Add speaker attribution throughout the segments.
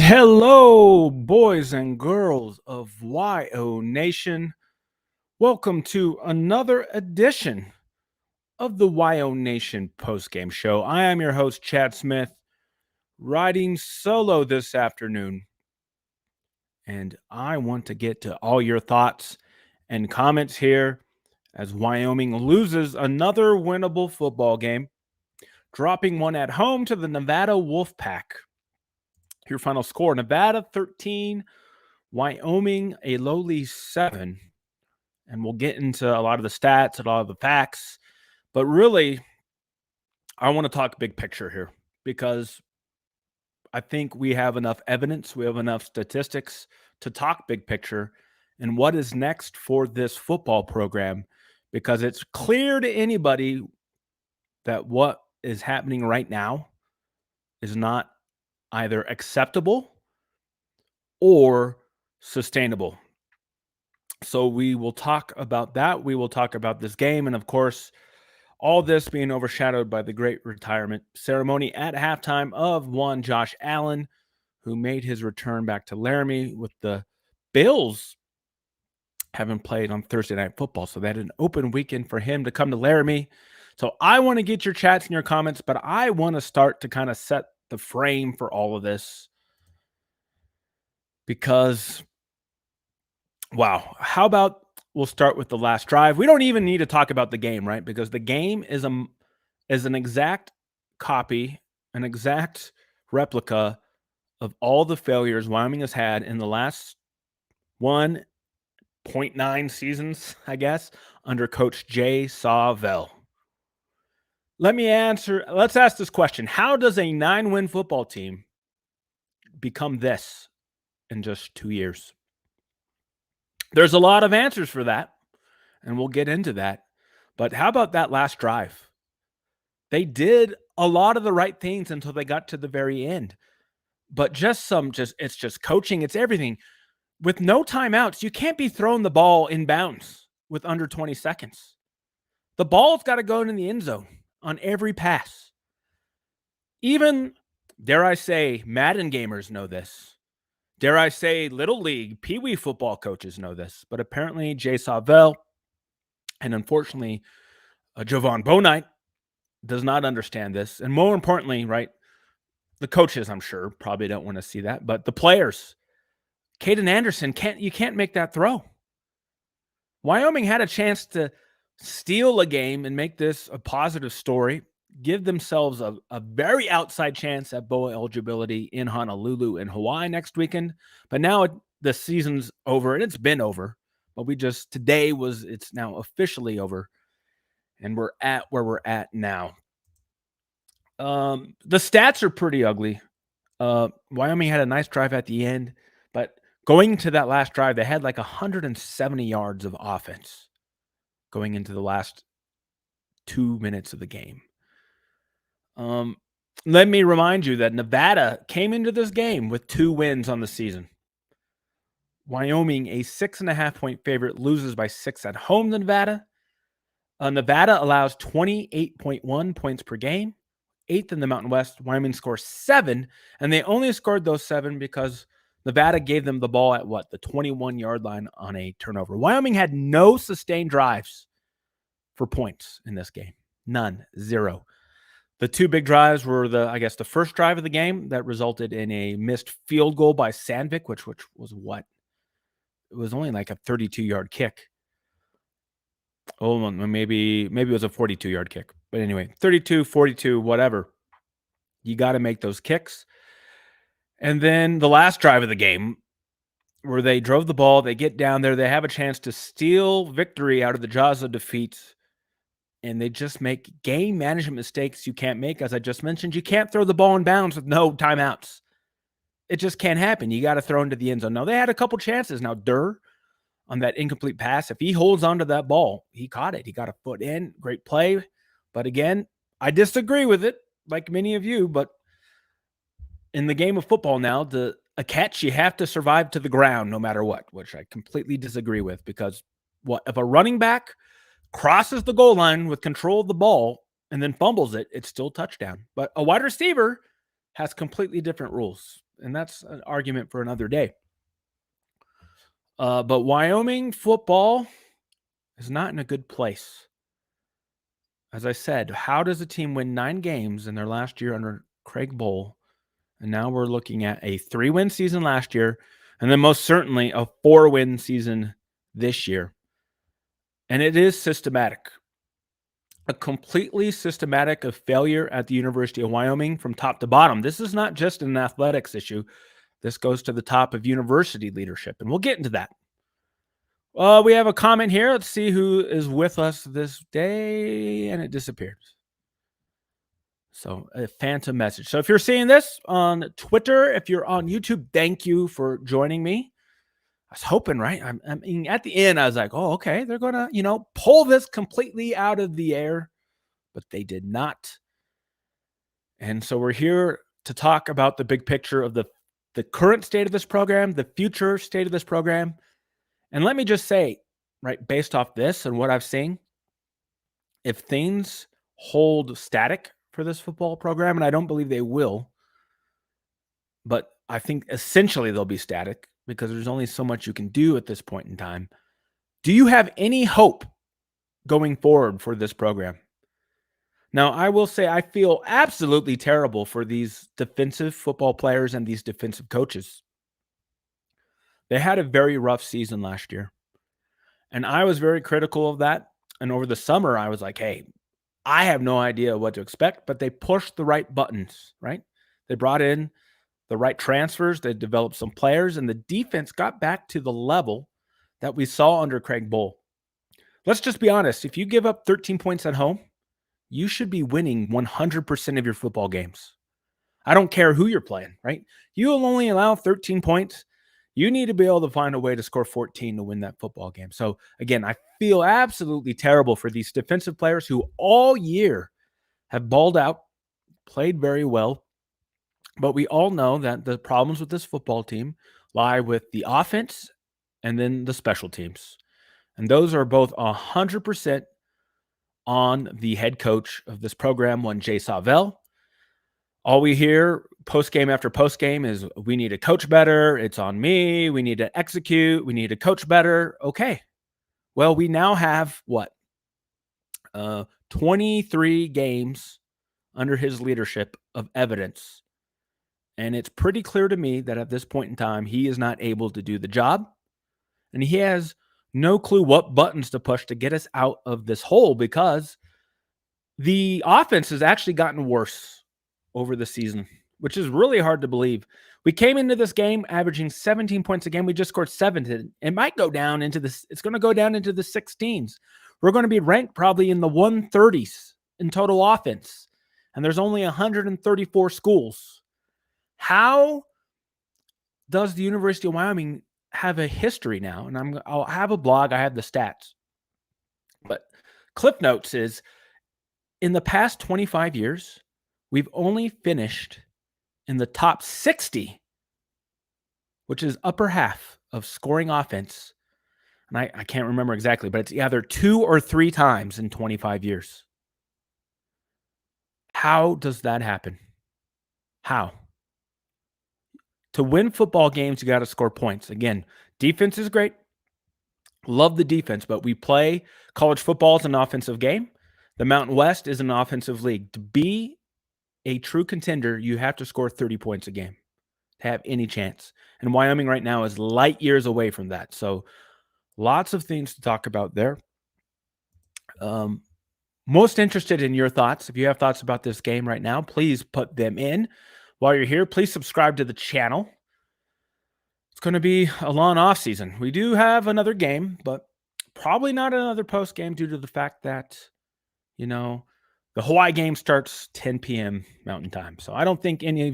Speaker 1: Hello, boys and girls of WyoNation. Welcome to another edition of the WyoNation Postgame Show. I am your host, Chad Smith, riding solo this afternoon. And I want to get to all your thoughts and comments here as Wyoming loses another winnable football game, dropping one at home to the Nevada Wolfpack. Your final score, Nevada 13, Wyoming a lowly 7. And we'll get into a lot of the stats, a lot of the facts. But really, I want to talk big picture here because I think we have enough evidence, we have enough statistics to talk big picture and what is next for this football program, because it's clear to anybody that what is happening right now is not either acceptable or sustainable. So we will talk about that. We will talk about this game. And of course, all this being overshadowed by the great retirement ceremony at halftime of one Josh Allen, who made his return back to Laramie with the Bills having played on Thursday Night Football. So they had an open weekend for him to come to Laramie. So I want to get your chats and your comments, but I want to start to kind of set the frame for all of this because, wow, how about we'll start with the last drive. We don't even need to talk about the game, right? Because the game is an exact copy, an exact replica of all the failures Wyoming has had in the last 1.9 seasons, I guess, under Coach Jay Sawvell. Let's ask this question. How does a 9-win football team become this in just 2 years? There's a lot of answers for that, and we'll get into that. But how about that last drive? They did a lot of the right things until they got to the very end. But it's just coaching, it's everything. With no timeouts, you can't be throwing the ball in bounds with under 20 seconds. The ball's got to go into the end zone on every pass. Even, dare I say, Madden gamers know this. Dare I say, Little League, Pee Wee football coaches know this. But apparently, Jay Sawvell and unfortunately, Jovan Bonite does not understand this. And more importantly, right, the coaches, I'm sure, probably don't want to see that. But the players, Caden Anderson, you can't make that throw. Wyoming had a chance to steal a game and make this a positive story, give themselves a very outside chance at bowl eligibility in Honolulu and Hawaii next weekend. But now the season's over, and it's been over. But it's now officially over. And we're at where we're at now. The stats are pretty ugly. Wyoming had a nice drive at the end, but going to that last drive, they had like 170 yards of offense going into the last 2 minutes of the game. Let me remind you that Nevada came into this game with 2 wins on the season. Wyoming, a 6.5-point favorite, loses by 6 at home to Nevada. Nevada allows 28.1 points per game, 8th in the Mountain West. Wyoming scores 7, and they only scored those 7 because Nevada gave them the ball at the 21-yard line on a turnover. Wyoming had no sustained drives for points in this game. None. 0. The 2 big drives were the first drive of the game that resulted in a missed field goal by Sandvik, which was what? It was only like a 32-yard kick. Oh, maybe it was a 42-yard kick. But anyway, 32, 42, whatever. You got to make those kicks. And then the last drive of the game, where they drove the ball, they get down there, they have a chance to steal victory out of the jaws of defeat, and they just make game management mistakes you can't make. As I just mentioned, you can't throw the ball in bounds with no timeouts. It just can't happen. You got to throw into the end zone. Now, they had a couple chances. Now, Durr, on that incomplete pass, if he holds onto that ball, he caught it. He got a foot in. Great play. But again, I disagree with it, like many of you. But in the game of football now, a catch, you have to survive to the ground no matter what, which I completely disagree with, because if a running back crosses the goal line with control of the ball and then fumbles it, it's still touchdown. But a wide receiver has completely different rules. and that's an argument for another day. But Wyoming football is not in a good place. As I said, how does a team win 9 games in their last year under Craig Bowl? And now we're looking at a 3-win season last year, and then most certainly a 4-win season this year. And it is systematic. A completely systematic of failure at the University of Wyoming from top to bottom. This is not just an athletics issue. This goes to the top of university leadership, and we'll get into that. We have a comment here. Let's see who is with us this day, and it disappeared. So a phantom message. So if you're seeing this on Twitter, if you're on YouTube, thank you for joining me. I was hoping, right? I mean, at the end, I was like, oh, okay, they're going to, pull this completely out of the air, but they did not. And so we're here to talk about the big picture of the current state of this program, the future state of this program. And let me just say, right, based off this and what I've seen, if things hold static for this football program, and I don't believe they will, but I think essentially they'll be static because there's only so much you can do at this point in time. Do you have any hope going forward for this program? Now, I will say I feel absolutely terrible for these defensive football players and these defensive coaches. They had a very rough season last year, and I was very critical of that. And over the summer, I was like, hey, I have no idea what to expect, but they pushed the right buttons, right? They brought in the right transfers. They developed some players, and the defense got back to the level that we saw under Craig Bowl. Let's just be honest. If you give up 13 points at home, you should be winning 100% of your football games. I don't care who you're playing, right? You will only allow 13 points. You need to be able to find a way to score 14 to win that football game. So again, I feel absolutely terrible for these defensive players who all year have balled out, played very well. But we all know that the problems with this football team lie with the offense and then the special teams. And those are both 100% on the head coach of this program, one Jay Savell. All we hear post-game after post-game is we need to coach better. It's on me. We need to execute. We need to coach better. Okay. Well, we now have what? 23 games under his leadership of evidence. And it's pretty clear to me that at this point in time, he is not able to do the job. And he has no clue what buttons to push to get us out of this hole because the offense has actually gotten worse over the season, which is really hard to believe. We came into this game averaging 17 points a game. We just scored 7. It might go down into this. It's going to go down into the 16s. We're going to be ranked probably in the 130s in total offense. And there's only 134 schools. How does the University of Wyoming have a history now? And I'll have a blog. I have the stats. But Cliff Notes is in the past 25 years, we've only finished in the top 60, which is upper half of scoring offense. And I can't remember exactly, but it's either 2 or 3 times in 25 years. How does that happen? How? To win football games, you got to score points. Again, defense is great. Love the defense, but we play college football as an offensive game. The Mountain West is an offensive league. To be a true contender, you have to score 30 points a game to have any chance. And Wyoming right now is light years away from that. So lots of things to talk about there. Most interested in your thoughts. If you have thoughts about this game right now, please put them in. While you're here, please subscribe to the channel. It's going to be a long off season. We do have another game, but probably not another post game due to the fact that, the Hawaii game starts 10 p.m. Mountain Time. So I don't think any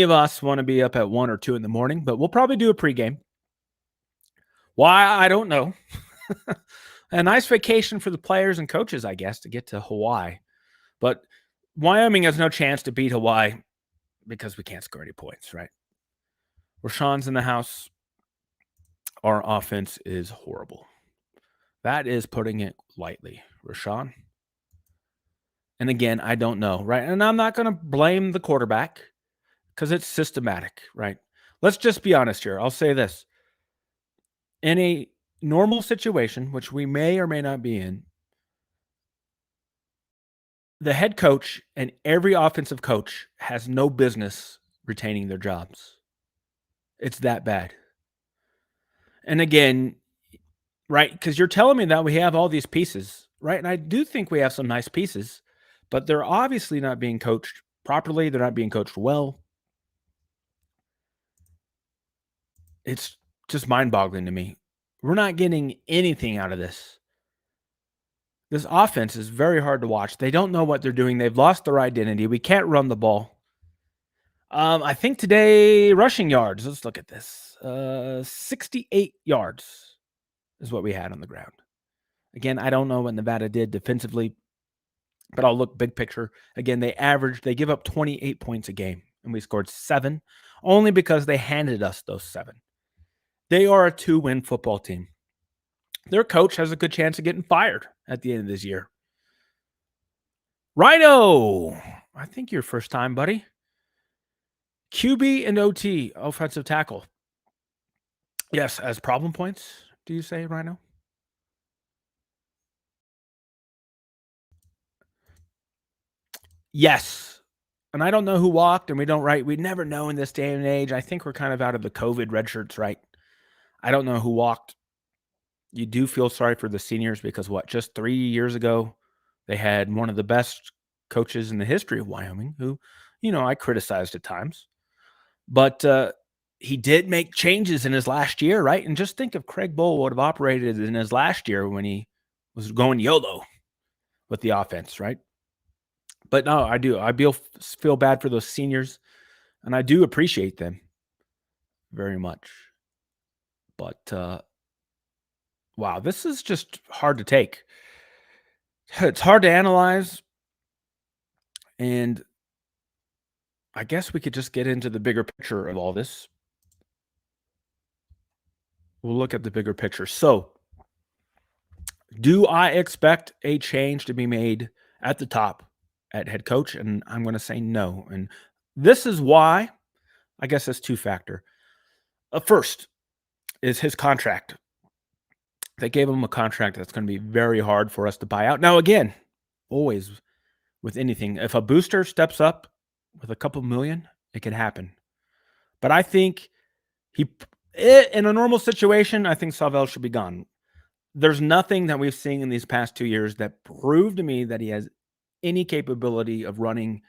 Speaker 1: of us want to be up at 1 or 2 in the morning, but we'll probably do a pregame. Why? I don't know. A nice vacation for the players and coaches, I guess, to get to Hawaii. But Wyoming has no chance to beat Hawaii because we can't score any points, right? Rashawn's in the house. Our offense is horrible. That is putting it lightly. Rashawn. And again, I don't know, right? And I'm not going to blame the quarterback because it's systematic, right? Let's just be honest here. I'll say this. In a normal situation, which we may or may not be in, the head coach and every offensive coach has no business retaining their jobs. It's that bad. And again, right, because you're telling me that we have all these pieces, right? And I do think we have some nice pieces, but they're obviously not being coached properly. They're not being coached well. It's just mind-boggling to me. We're not getting anything out of this. This offense is very hard to watch. They don't know what they're doing. They've lost their identity. We can't run the ball. I think today rushing yards. Let's look at this. 68 yards is what we had on the ground. Again, I don't know what Nevada did defensively, but I'll look big picture. Again, they give up 28 points a game, and we scored 7 only because they handed us those 7. They are a 2-win football team. Their coach has a good chance of getting fired at the end of this year. Rhino, I think your first time, buddy. QB and OT, offensive tackle. Yes, as problem points, do you say, Rhino? Yes. And I don't know who walked, and we never know in this day and age. I think we're kind of out of the COVID red shirts, right? I don't know who walked. You do feel sorry for the seniors because just 3 years ago, they had one of the best coaches in the history of Wyoming who, I criticized at times. But he did make changes in his last year, right? And just think if Craig Bowl would have operated in his last year when he was going YOLO with the offense, right? But no, I do. I feel bad for those seniors, and I do appreciate them very much. But wow, this is just hard to take. It's hard to analyze, and I guess we could just get into the bigger picture of all this. We'll look at the bigger picture. So, do I expect a change to be made at the top at head coach? And I'm going to say no. And this is why. I guess it's two-factor. First is his contract. They gave him a contract that's going to be very hard for us to buy out. Now, again, always with anything, if a booster steps up with a couple million, it can happen. But I think in a normal situation, I think Savell should be gone. There's nothing that we've seen in these past 2 years that proved to me that he has any capability of running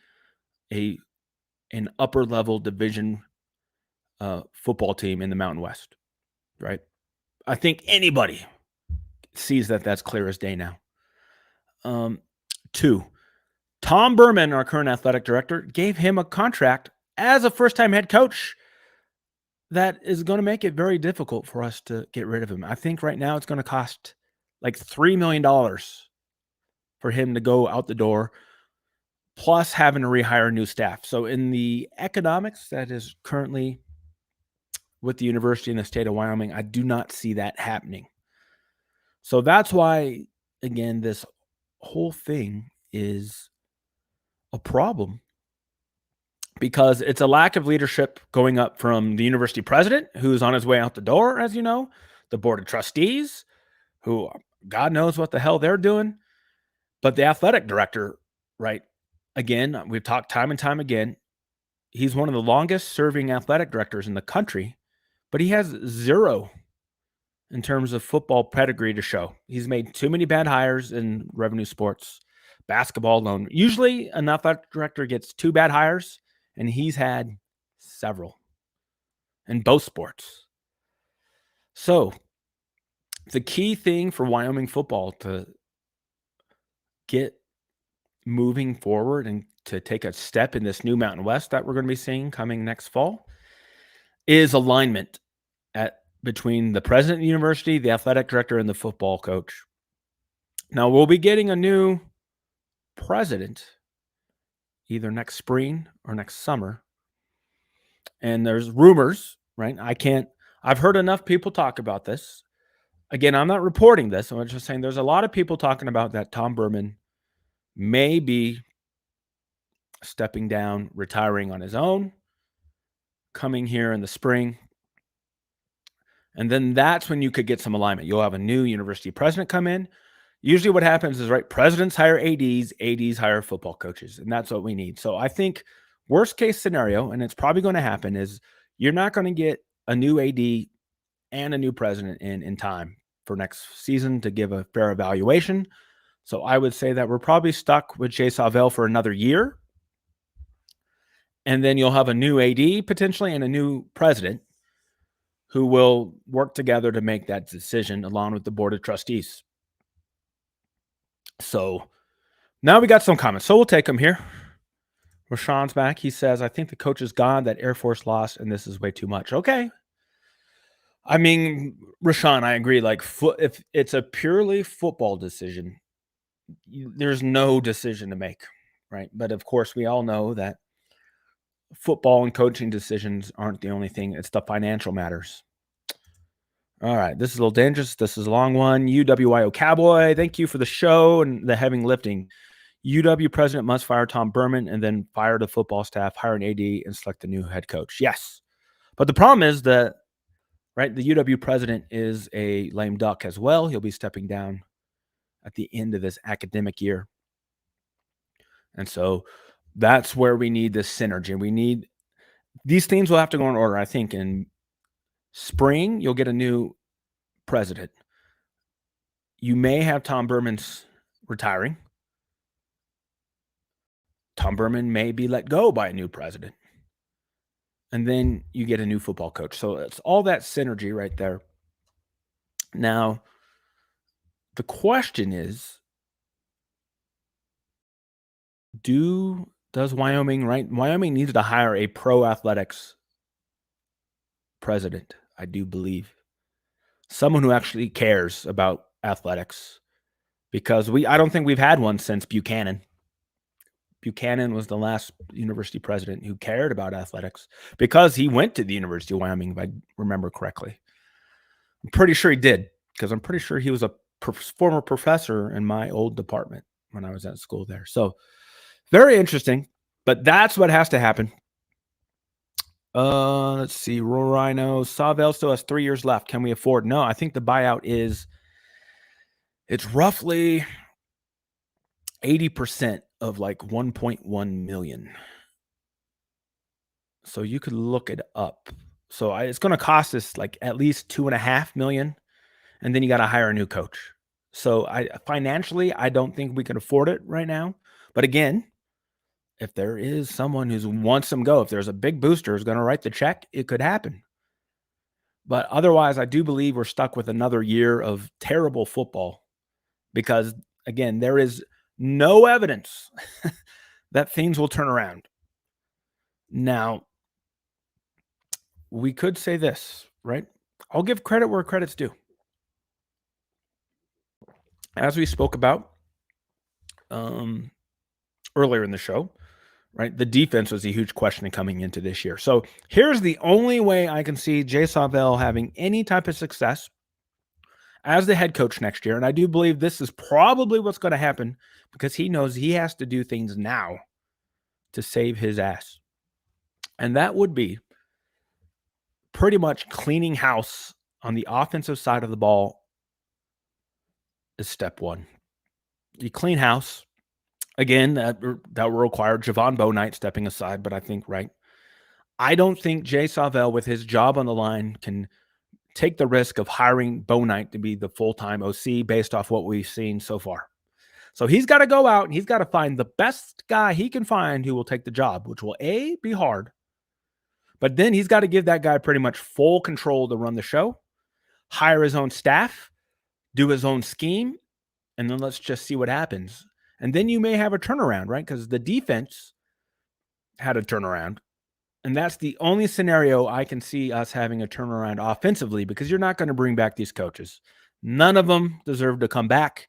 Speaker 1: an upper level division football team in the Mountain West, right? I think anybody sees that that's clear as day now. 2, Tom Berman, our current athletic director, gave him a contract as a first-time head coach that is going to make it very difficult for us to get rid of him. I think right now it's going to cost like $3 million for him to go out the door, plus having to rehire new staff. So in the economics that is currently with the university in the state of Wyoming, I do not see that happening. So that's why, again, this whole thing is a problem because it's a lack of leadership going up from the university president, who's on his way out the door, as you know, the board of trustees, who God knows what the hell they're doing, but the athletic director, right? Again, we've talked time and time again. He's one of the longest serving athletic directors in the country, but he has 0 in terms of football pedigree to show. He's made too many bad hires in revenue sports, basketball alone. Usually an athletic director gets 2 bad hires, and he's had several in both sports. So the key thing for Wyoming football to get moving forward and to take a step in this new Mountain West that we're going to be seeing coming next fall is alignment between the president of the university, the athletic director, and the football coach. Now, we'll be getting a new president either next spring or next summer. And there's rumors, right? I've heard enough people talk about this. Again, I'm not reporting this. I'm just saying there's a lot of people talking about that Tom Berman may be stepping down, retiring on his own. coming here in the spring. And then that's when you could get some alignment. You'll have a new university president come in. Usually what happens is, right, presidents hire ADs, ADs hire football coaches, and that's what we need. So I think worst case scenario, and it's probably going to happen, is you're not going to get a new AD and a new president in time for next season to give a fair evaluation. So I would say that we're probably stuck with Jay Savelle for another year. And then you'll have a new AD potentially and a new president who will work together to make that decision along with the board of trustees. So now we got some comments. So we'll take them here. Rashawn's back. He says, I think the coach is gone, that Air Force lost, and this is way too much. Okay. I mean, Rashawn, I agree. Like, if it's a purely football decision, there's no decision to make, right? But of course, we all know that football and coaching decisions aren't the only thing. It's the financial matters. All right, this is a little dangerous. This is a long one. UWYO Cowboy, thank you for the show and the heavy lifting. UW president must fire Tom Berman and then fire the football staff, hire an AD, and select a new head coach. Yes. But the problem is that, right, the UW president is a lame duck as well. He'll be stepping down at the end of this academic year. And so that's where we need this synergy. We need these things will have to go in order. I think in spring, you'll get a new president. You may have Tom Berman's retiring. Tom Berman may be let go by a new president. And then you get a new football coach. So it's all that synergy right there. Now, the question is, does Wyoming, right? Wyoming needs to hire a pro athletics president, I do believe. Someone who actually cares about athletics, because I don't think we've had one since Buchanan. Buchanan was the last university president who cared about athletics because he went to the University of Wyoming, if I remember correctly. I'm pretty sure he did, because I'm pretty sure he was a former professor in my old department when I was at school there. So very interesting, but that's what has to happen. Let's see. Royal Rhino. Savelle still has 3 years left. Can we afford? No, I think the buyout it's roughly 80% of like 1.1 million. So you could look it up. So it's going to cost us like at least 2.5 million. And then you got to hire a new coach. So financially, I don't think we can afford it right now. But again, if there is someone who wants them go, if there's a big booster who's going to write the check, it could happen. But otherwise, I do believe we're stuck with another year of terrible football because, again, there is no evidence that things will turn around. Now, we could say this, right? I'll give credit where credit's due. As we spoke about earlier in the show, right? The defense was a huge question coming into this year. So here's the only way I can see Jay Savelle having any type of success as the head coach next year. And I do believe this is probably what's going to happen because he knows he has to do things now to save his ass. And that would be pretty much cleaning house on the offensive side of the ball is step one. You clean house. Again, that will require Javon Bouknight stepping aside, but I think, right, I don't think Jay Savelle, with his job on the line, can take the risk of hiring Bouknight to be the full-time OC based off what we've seen so far. So he's got to go out and he's got to find the best guy he can find who will take the job, which will, A, be hard, but then he's got to give that guy pretty much full control to run the show, hire his own staff, do his own scheme, and then let's just see what happens. And then you may have a turnaround, right? Because the defense had a turnaround. And that's the only scenario I can see us having a turnaround offensively, because you're not going to bring back these coaches. None of them deserve to come back.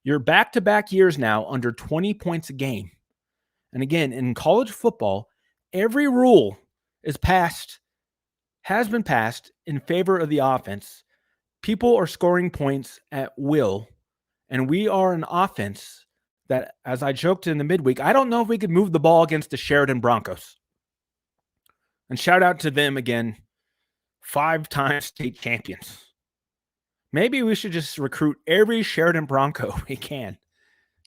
Speaker 1: You're back-to-back years now under 20 points a game. And again, in college football, every rule has been passed in favor of the offense. People are scoring points at will. And we are an offense that, as I joked in the midweek, I don't know if we could move the ball against the Sheridan Broncos. And shout out to them again, 5-time state champions. Maybe we should just recruit every Sheridan Bronco we can.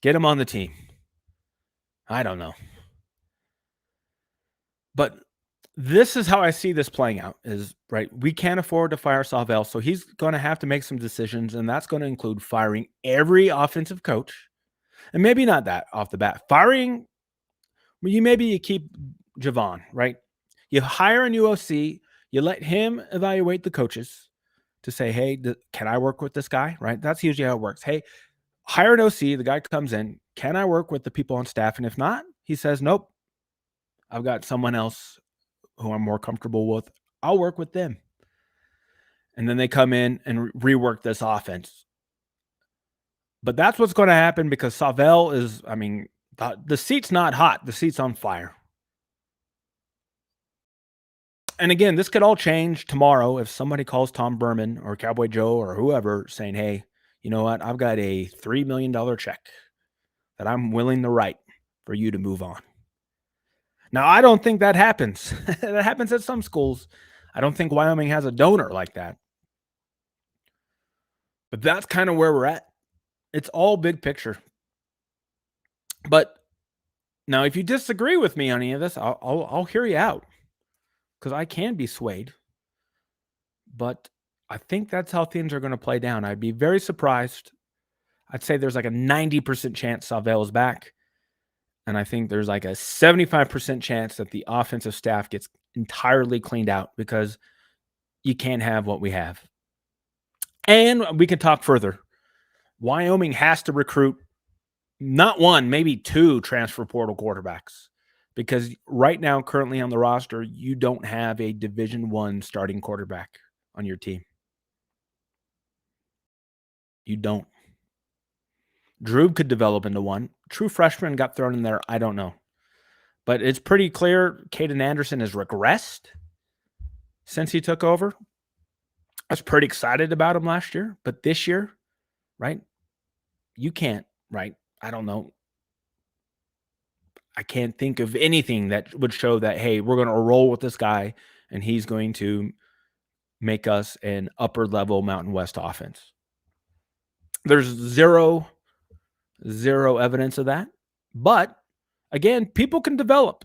Speaker 1: Get them on the team. I don't know. But this is how I see this playing out is, right, we can't afford to fire Savell, so he's going to have to make some decisions, and that's going to include firing every offensive coach. And maybe not that off the bat. Firing, maybe you keep Javon, right? You hire a new OC, you let him evaluate the coaches to say, hey, can I work with this guy, right? That's usually how it works. Hey, hire an OC, the guy comes in, can I work with the people on staff? And if not, he says, nope, I've got someone else who I'm more comfortable with. I'll work with them. And then they come in and rework this offense. But that's what's going to happen because Savell is, I mean, the seat's not hot. The seat's on fire. And again, this could all change tomorrow if somebody calls Tom Berman or Cowboy Joe or whoever saying, hey, you know what? I've got a $3 million check that I'm willing to write for you to move on. Now, I don't think that happens. That happens at some schools. I don't think Wyoming has a donor like that. But that's kind of where we're at. It's all big picture. But now, if you disagree with me on any of this, I'll hear you out because I can be swayed. But I think that's how things are going to play down. I'd be very surprised. I'd say there's like a 90% chance Savell is back. And I think there's like a 75% chance that the offensive staff gets entirely cleaned out because you can't have what we have. And we can talk further. Wyoming has to recruit not one, maybe 2 transfer portal quarterbacks because right now, currently on the roster, you don't have a Division I starting quarterback on your team. You don't. Drew could develop into one. True freshman got thrown in there. I don't know. But it's pretty clear Caden Anderson has regressed since he took over. I was pretty excited about him last year. But this year, right, you can't, right? I don't know. I can't think of anything that would show that, hey, we're going to roll with this guy and he's going to make us an upper level Mountain West offense. There's zero evidence of that. But again, people can develop.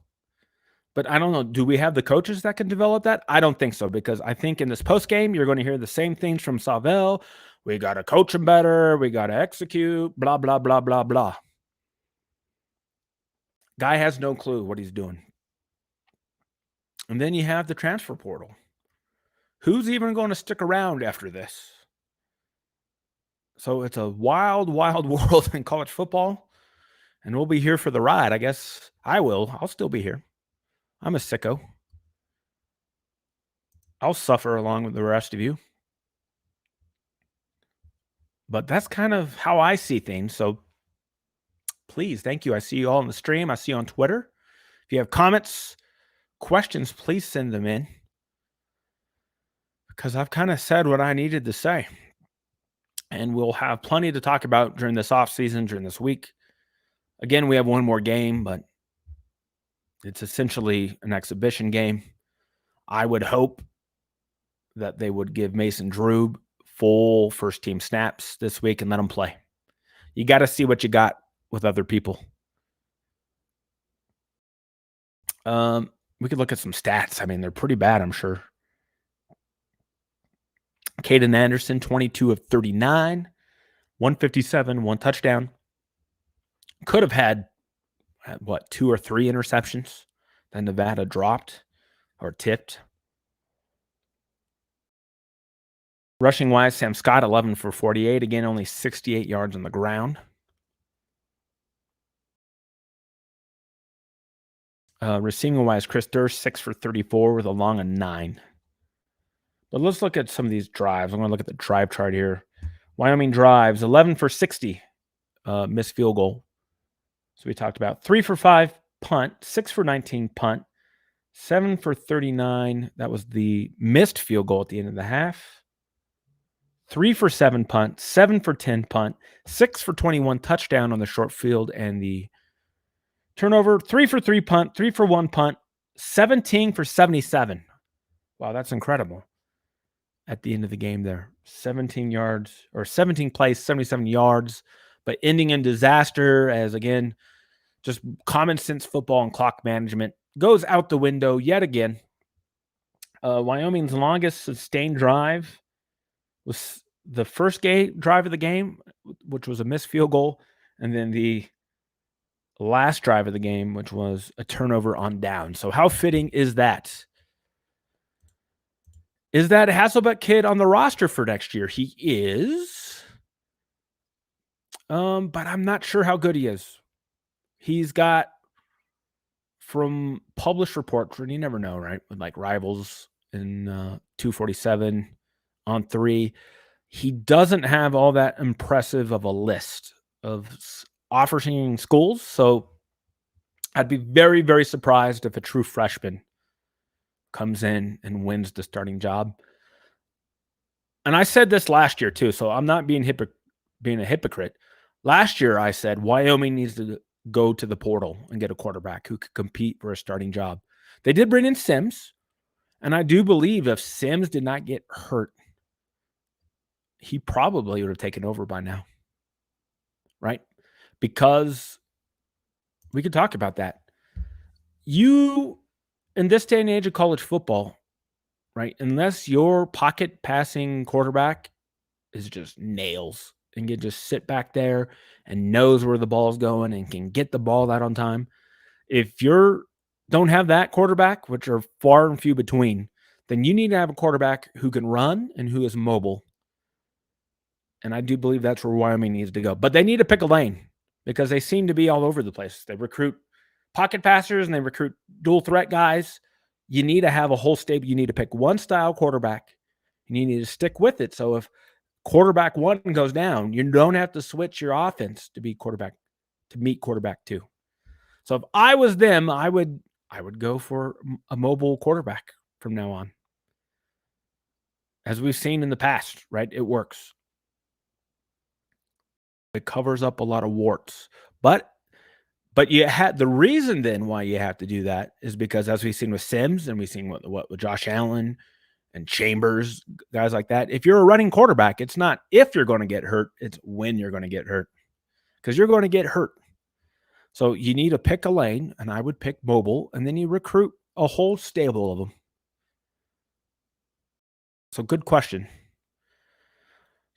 Speaker 1: But I don't know. Do we have the coaches that can develop that? I don't think so because I think in this postgame, you're going to hear the same things from Savell. We got to coach him better. We got to execute, blah, blah, blah, blah, blah. Guy has no clue what he's doing. And then you have the transfer portal. Who's even going to stick around after this? So it's a wild, wild world in college football. And we'll be here for the ride. I guess I will. I'll still be here. I'm a sicko. I'll suffer along with the rest of you. But that's kind of how I see things. So please, thank you. I see you all on the stream. I see you on Twitter. If you have comments, questions, please send them in. Because I've kind of said what I needed to say. And we'll have plenty to talk about during this offseason, during this week. Again, we have one more game, but it's essentially an exhibition game. I would hope that they would give Mason Drube full first-team snaps this week and let him play. You got to see what you got with other people. We could look at some stats. I mean, they're pretty bad, I'm sure. Caden Anderson, 22 of 39, 157, 1 touchdown. Could have had, 2 or 3 interceptions that Nevada dropped or tipped. Rushing-wise, Sam Scott, 11 for 48. Again, only 68 yards on the ground. Receiving-wise, Chris Durst, 6 for 34 with a long of 9. But let's look at some of these drives. I'm going to look at the drive chart here. Wyoming drives, 11 for 60, missed field goal. So we talked about 3 for 5 punt, 6 for 19 punt, 7 for 39. That was the missed field goal at the end of the half. 3 for 7 punt, 7 for 10 punt, 6 for 21 touchdown on the short field and the turnover, 3 for 3 punt, 3 for 1 punt, 17 for 77. Wow, that's incredible. At the end of the game there, 17 yards or 17 plays, 77 yards, but ending in disaster as, again, just common sense football and clock management goes out the window yet again. Wyoming's longest sustained drive was the first drive of the game, which was a missed field goal, and then the last drive of the game, which was a turnover on down. So how fitting is that? Is that Hasselbeck kid on the roster for next year? He is. But I'm not sure how good he is. He's got, from published reports, and you never know, right? With like Rivals in 247 on 3, he doesn't have all that impressive of a list of offering schools. So I'd be very, very surprised if a true freshman comes in and wins the starting job. And I said this last year too, so I'm not being a hypocrite. Last year I said Wyoming needs to go to the portal and get a quarterback who could compete for a starting job. They did bring in Sims, and I do believe if Sims did not get hurt, he probably would have taken over by now, right? Because we could talk about that. You, in this day and age of college football, right, unless your pocket passing quarterback is just nails and can just sit back there and knows where the ball's going and can get the ball out on time, if you don't have that quarterback, which are far and few between, then you need to have a quarterback who can run and who is mobile. And I do believe that's where Wyoming needs to go. But they need to pick a lane because they seem to be all over the place. They recruit pocket passers and they recruit dual threat guys. You need to have a whole stable. You need to pick one style quarterback and you need to stick with it. So if quarterback 1 goes down, you don't have to switch your offense to meet quarterback 2. So if I was them, I would go for a mobile quarterback from now on. As we've seen in the past, right? It works. It covers up a lot of warts. But you had the reason then why you have to do that is because, as we've seen with Sims and we've seen what with Josh Allen and Chambers, guys like that, if you're a running quarterback, it's not if you're going to get hurt, it's when you're going to get hurt, because you're going to get hurt. So you need to pick a lane, and I would pick mobile, and then you recruit a whole stable of them. So good question.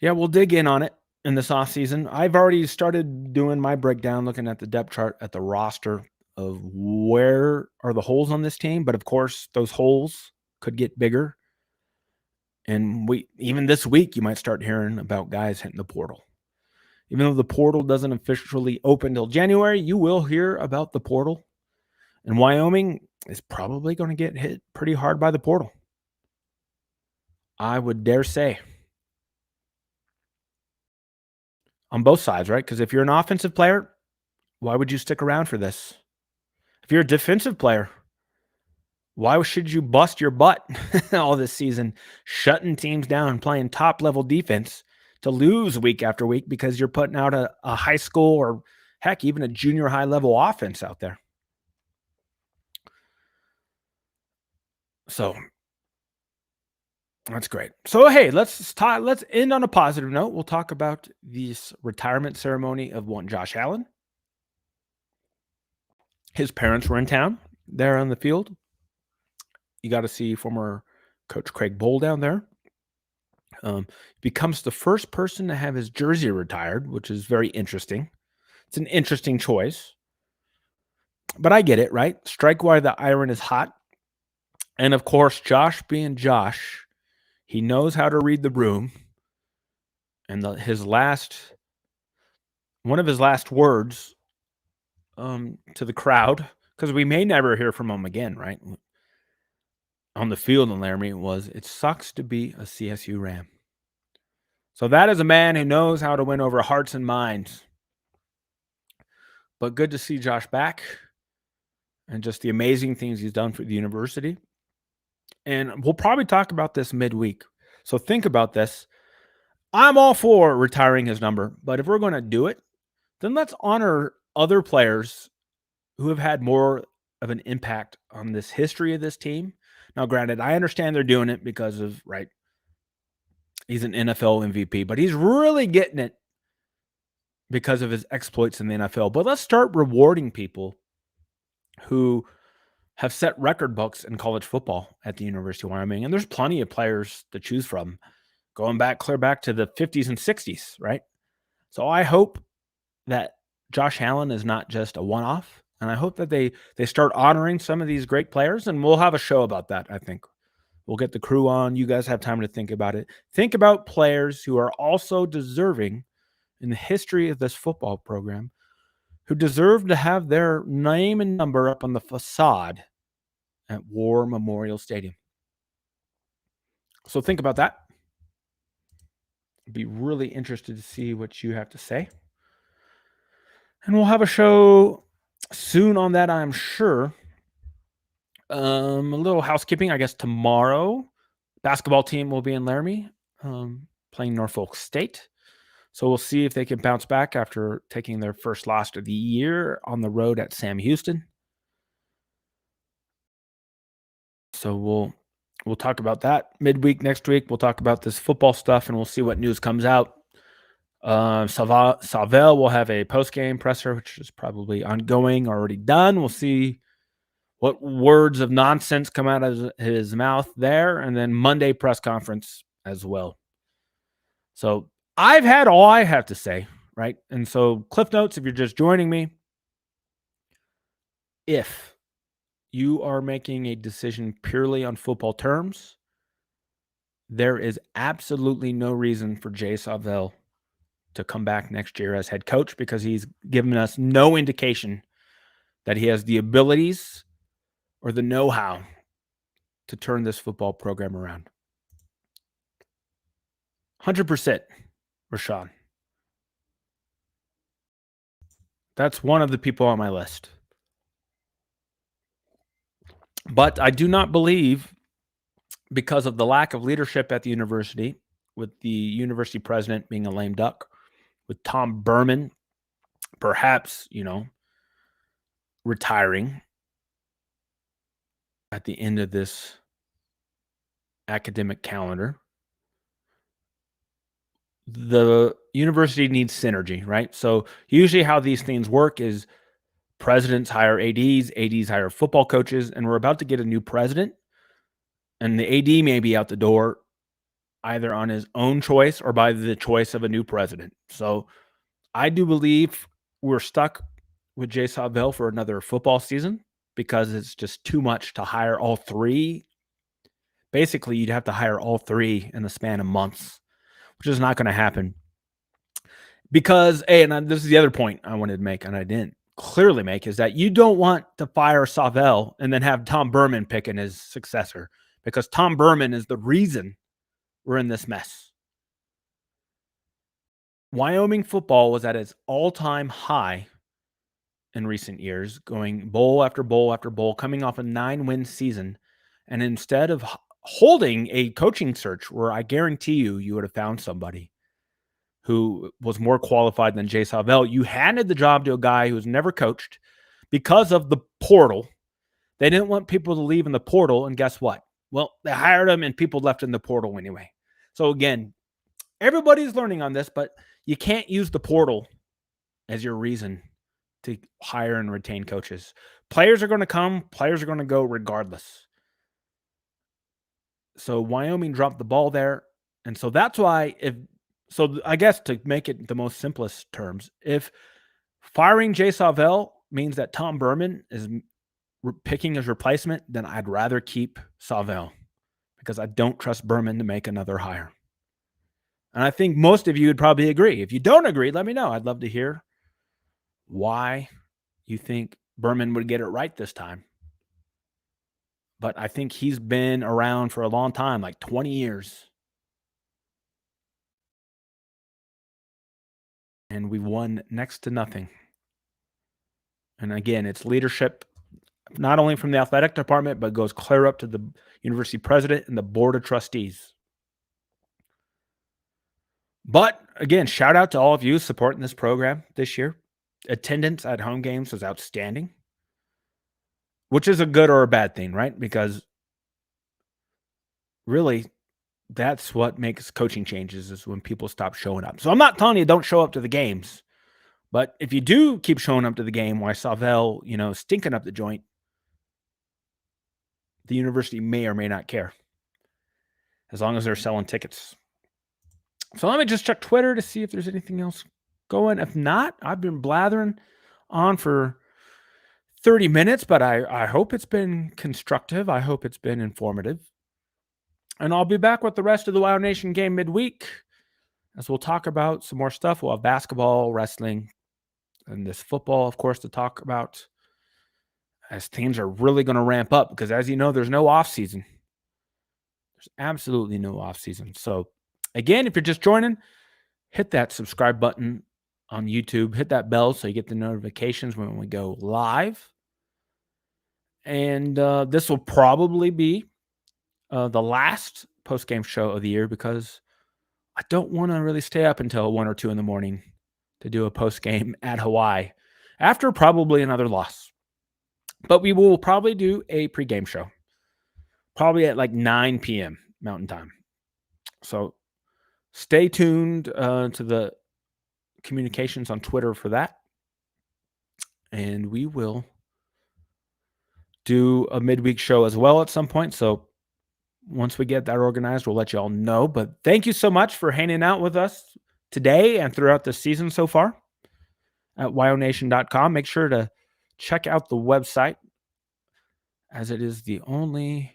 Speaker 1: Yeah, we'll dig in on it in this offseason. I've already started doing my breakdown, looking at the depth chart at the roster of where are the holes on this team. But of course, those holes could get bigger. And even this week, you might start hearing about guys hitting the portal. Even though the portal doesn't officially open till January, you will hear about the portal. And Wyoming is probably going to get hit pretty hard by the portal, I would dare say. On both sides, right? Because if you're an offensive player, why would you stick around for this? If you're a defensive player, why should you bust your butt all this season, shutting teams down, playing top-level defense to lose week after week because you're putting out a high school or, heck, even a junior high-level offense out there? So that's great. So, hey, let's end on a positive note. We'll talk about this retirement ceremony of one Josh Allen. His parents were in town there on the field. You got to see former coach Craig Bowl down there. Becomes the first person to have his jersey retired, which is very interesting. It's an interesting choice. But I get it, right? Strike while the iron is hot. And, of course, Josh being Josh, he knows how to read the room. And one of his last words to the crowd, because we may never hear from him again, right? On the field in Laramie was, "It sucks to be a CSU Ram." So that is a man who knows how to win over hearts and minds. But good to see Josh back and just the amazing things he's done for the university. And we'll probably talk about this midweek. So think about this. I'm all for retiring his number, but if we're going to do it, then let's honor other players who have had more of an impact on this history of this team. Now, granted, I understand they're doing it because of, right, he's an NFL MVP, but he's really getting it because of his exploits in the NFL. But let's start rewarding people who have set record books in college football at the University of Wyoming. And there's plenty of players to choose from, going back clear back to the 50s and 60s, right? So I hope that Josh Allen is not just a one-off, and I hope that they start honoring some of these great players, and we'll have a show about that, I think. We'll get the crew on. You guys have time to think about it. Think about players who are also deserving in the history of this football program, who deserve to have their name and number up on the facade at War Memorial Stadium. So think about that. I'd be really interested to see what you have to say. And we'll have a show soon on that, I'm sure. A little housekeeping, I guess tomorrow, basketball team will be in Laramie, playing Norfolk State. So we'll see if they can bounce back after taking their first loss of the year on the road at Sam Houston. So we'll talk about that midweek next week. We'll talk about this football stuff, and we'll see what news comes out. Savell will have a post-game presser, which is probably ongoing, already done. We'll see what words of nonsense come out of his mouth there, and then Monday press conference as well. So I've had all I have to say, right? And so Cliff Notes, if you're just joining me, if you are making a decision purely on football terms, there is absolutely no reason for Jay Savell to come back next year as head coach, because he's given us no indication that he has the abilities or the know-how to turn this football program around. 100%, Rashawn. That's one of the people on my list. But I do not believe, because of the lack of leadership at the university, with the university president being a lame duck, with Tom Berman perhaps, retiring at the end of this academic calendar, the university needs synergy, right? So usually how these things work is presidents hire ADs hire football coaches, and we're about to get a new president, and the AD may be out the door either on his own choice or by the choice of a new president. So I do believe we're stuck with Jay Savell for another football season, because it's just too much to hire all three. Basically, you'd have to hire all three in the span of months, which is not going to happen. Because, and this is the other point I wanted to make, and I didn't clearly make, is that you don't want to fire Savell and then have Tom Berman picking his successor, because Tom Berman is the reason we're in this mess. Wyoming football was at its all-time high in recent years, going bowl after bowl after bowl, coming off a 9-win season. And instead of holding a coaching search where I guarantee you would have found somebody who was more qualified than Jay Savell, you handed the job to a guy who was never coached because of the portal. They didn't want people to leave in the portal, and guess what? Well, they hired him, and people left in the portal anyway. So again, everybody's learning on this, but you can't use the portal as your reason to hire and retain coaches. Players are going to come, players are going to go regardless. So Wyoming dropped the ball there. And so that's why, I guess to make it the most simplest terms, if firing Jay Savell means that Tom Berman is picking his replacement, then I'd rather keep Savell, because I don't trust Berman to make another hire. And I think most of you would probably agree. If you don't agree, let me know. I'd love to hear why you think Berman would get it right this time. But I think he's been around for a long time, like 20 years. And we won next to nothing. And again, it's leadership, not only from the athletic department, but goes clear up to the university president and the board of trustees. But again, shout out to all of you supporting this program this year. Attendance at home games was outstanding. which is a good or a bad thing, right? Because really, that's what makes coaching changes is when people stop showing up. So I'm not telling you don't show up to the games, but if you do keep showing up to the game, why Savell, stinking up the joint, the university may or may not care as long as they're selling tickets. So let me just check Twitter to see if there's anything else going. If not, I've been blathering on for 30 minutes, but I hope it's been constructive. I hope it's been informative. And I'll be back with the rest of the WyoNation game midweek as we'll talk about some more stuff. We'll have basketball, wrestling, and this football, of course, to talk about as teams are really going to ramp up because, as you know, there's no off season. There's absolutely no off season. So, again, if you're just joining, hit that subscribe button on YouTube. Hit that bell so you get the notifications when we go live. And this will probably be the last post-game show of the year because I don't want to really stay up until 1 or 2 in the morning to do a post-game at Hawaii after probably another loss. But we will probably do a pregame show, probably at like 9 p.m. Mountain Time. So stay tuned to the communications on Twitter for that. And we will do a midweek show as well at some point. So once we get that organized, we'll let you all know. But thank you so much for hanging out with us today and throughout the season so far at WyoNation.com. Make sure to check out the website as it is the only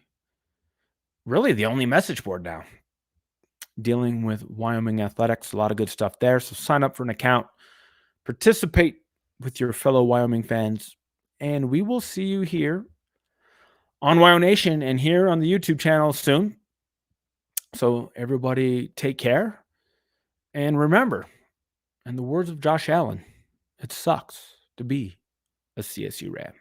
Speaker 1: message board now dealing with Wyoming athletics. A lot of good stuff there. So sign up for an account, participate with your fellow Wyoming fans, and we will see you here on WyoNation and here on the YouTube channel soon. So everybody take care. And remember, in the words of Josh Allen, it sucks to be a CSU Ram.